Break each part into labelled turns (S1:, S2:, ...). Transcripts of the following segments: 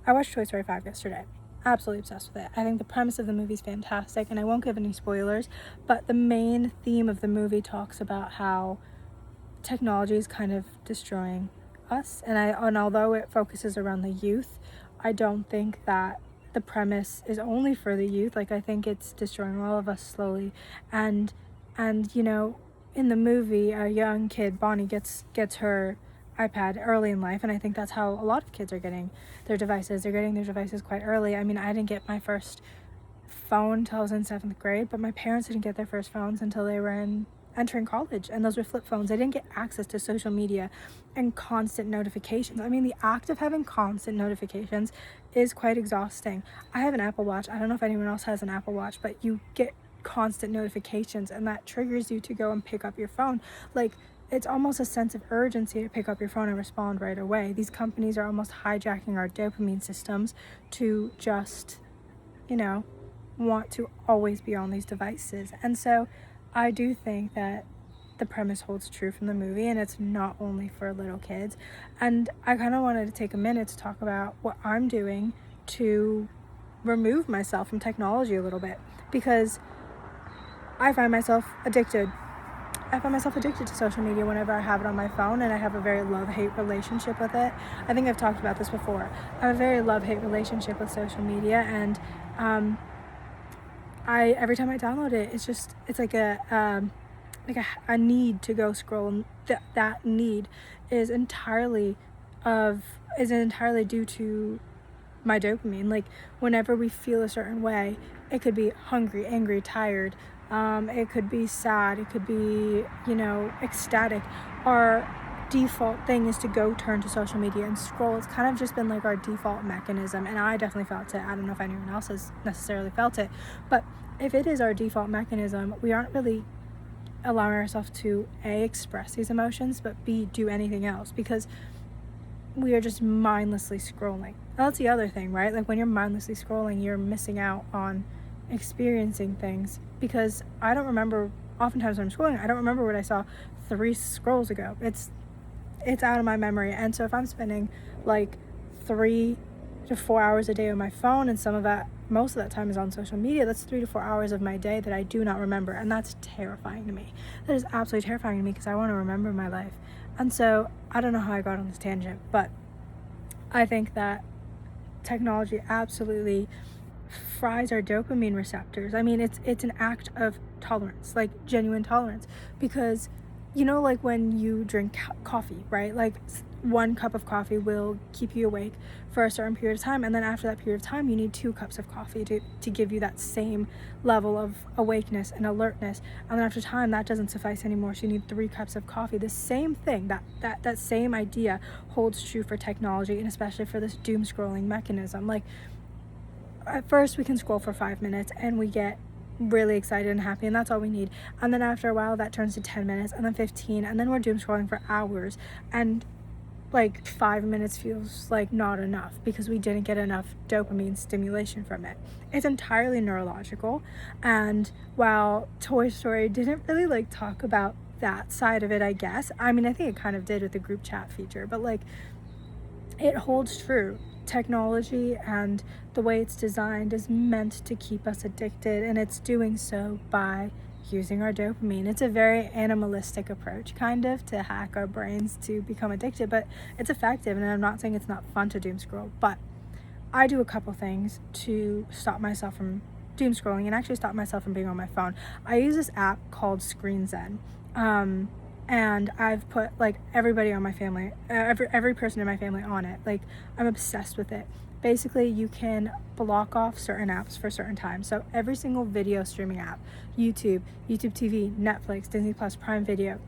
S1: I watched Toy Story 5 yesterday. Absolutely obsessed with it. I think the premise of the movie is fantastic, and I won't give any spoilers, but the main theme of the movie talks about how technology is kind of destroying us, and although it focuses around the youth, I don't think that the premise is only for the youth. Like, I think it's destroying all of us slowly, and in the movie, a young kid, Bonnie, gets her iPad early in life, and I think that's how a lot of kids are getting their devices. They're getting their devices quite early. I mean, I didn't get my first phone until I was in 7th grade, but my parents didn't get their first phones until they were entering college, and those were flip phones. They didn't get access to social media and constant notifications. I mean, the act of having constant notifications is quite exhausting. I have an Apple Watch. I don't know if anyone else has an Apple Watch, but you get constant notifications, and that triggers you to go and pick up your phone. Like, it's almost a sense of urgency to pick up your phone and respond right away. These companies are almost hijacking our dopamine systems to just, want to always be on these devices. And so I do think that the premise holds true from the movie, and it's not only for little kids. And I kind of wanted to take a minute to talk about what I'm doing to remove myself from technology a little bit, because I find myself addicted to social media whenever I have it on my phone, and I have a very love-hate relationship with it. I think I've talked about this before. I have a very love-hate relationship with social media, and every time I download it, it's like a need to go scroll, and that need is entirely due to my dopamine. Like, whenever we feel a certain way, it could be hungry, angry, tired, it could be sad, it could be, ecstatic. Our default thing is to go turn to social media and scroll. It's kind of just been like our default mechanism, and I definitely felt it. I don't know if anyone else has necessarily felt it, but if it is our default mechanism, we aren't really allowing ourselves to A, express these emotions, but B, do anything else, because we are just mindlessly scrolling. That's the other thing, right? Like, when you're mindlessly scrolling, you're missing out on experiencing things, because oftentimes when I'm scrolling, I don't remember what I saw 3 scrolls ago. It's out of my memory. And so if I'm spending like 3 to 4 hours a day on my phone, and most of that time is on social media, that's 3 to 4 hours of my day that I do not remember, and that's terrifying to me. That is absolutely terrifying to me, because I want to remember my life. And so I don't know how I got on this tangent, but I think that technology absolutely fries our dopamine receptors. I mean, it's an act of tolerance, like genuine tolerance, because like when you drink coffee, right? Like, 1 cup of coffee will keep you awake for a certain period of time, and then after that period of time, you need 2 cups of coffee to give you that same level of awakeness and alertness. And then after time, that doesn't suffice anymore, so you need 3 cups of coffee. The same thing, that same idea holds true for technology, and especially for this doom scrolling mechanism. Like, at first we can scroll for 5 minutes and we get really excited and happy, and that's all we need. And then after a while, that turns to 10 minutes, and then 15, and then we're doom scrolling for hours, and like 5 minutes feels like not enough, because we didn't get enough dopamine stimulation from it. It's entirely neurological. And while Toy Story didn't really like talk about that side of it, I guess, I mean, I think it kind of did with the group chat feature, but like, it holds true. Technology and the way it's designed is meant to keep us addicted, and it's doing so by using our dopamine. It's a very animalistic approach, kind of, to hack our brains to become addicted, but it's effective. And I'm not saying it's not fun to doom scroll, but I do a couple things to stop myself from doom scrolling and actually stop myself from being on my phone. I use this app called Screen Zen. And I've put like everybody on my family, every person in my family on it. Like, I'm obsessed with it. Basically, you can block off certain apps for certain times. So every single video streaming app, YouTube TV, Netflix, Disney Plus, Prime Video,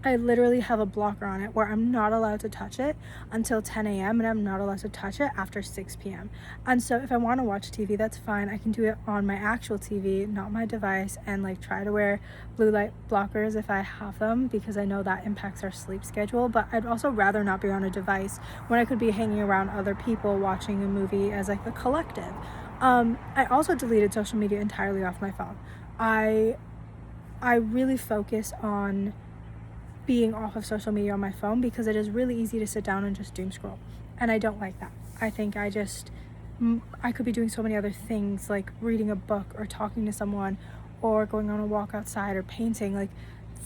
S1: I literally have a blocker on it where I'm not allowed to touch it until 10 a.m. and I'm not allowed to touch it after 6 p.m. And so if I want to watch TV, that's fine. I can do it on my actual TV, not my device, and like try to wear blue light blockers if I have them, because I know that impacts our sleep schedule. But I'd also rather not be on a device when I could be hanging around other people watching a movie as like a collective. I also deleted social media entirely off my phone. I really focus on being off of social media on my phone, because it is really easy to sit down and just doom scroll, and I don't like that. I think I could be doing so many other things, like reading a book or talking to someone or going on a walk outside or painting. Like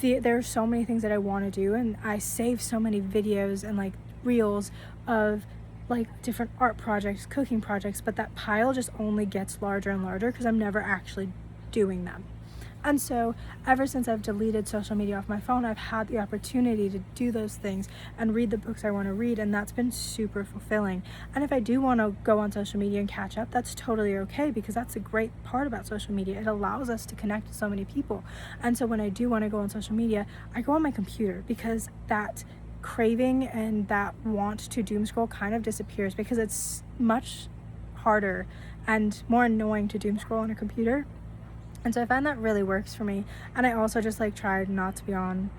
S1: there are so many things that I want to do, and I save so many videos and like reels of like different art projects, cooking projects, but that pile just only gets larger and larger because I'm never actually doing them. And so ever since I've deleted social media off my phone, I've had the opportunity to do those things and read the books I want to read, and that's been super fulfilling. And if I do want to go on social media and catch up, that's totally okay, because that's a great part about social media. It allows us to connect with so many people. And so when I do want to go on social media, I go on my computer, because that craving and that want to doom scroll kind of disappears, because it's much harder and more annoying to doom scroll on a computer. And so I find that really works for me. And I also just like tried not to be on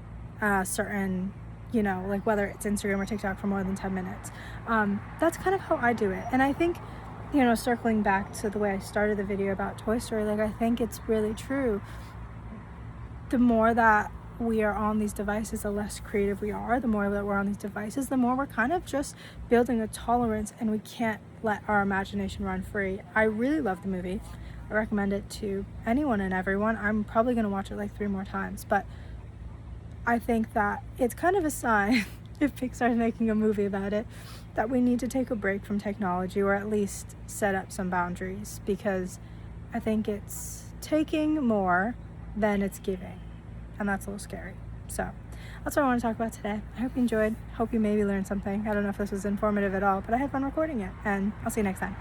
S1: certain, like whether it's Instagram or TikTok for more than 10 minutes. That's kind of how I do it. And I think, circling back to the way I started the video about Toy Story, like I think it's really true. The more that we are on these devices, the less creative we are. The more that we're on these devices, the more we're kind of just building a tolerance, and we can't let our imagination run free. I really love the movie. I recommend it to anyone and everyone. I'm probably going to watch it like 3 more times, but I think that it's kind of a sign, if Pixar's making a movie about it, that we need to take a break from technology, or at least set up some boundaries, because I think it's taking more than it's giving, and that's a little scary. So that's what I want to talk about today. I hope you enjoyed. Hope you maybe learned something. I don't know if this was informative at all, but I had fun recording it, and I'll see you next time.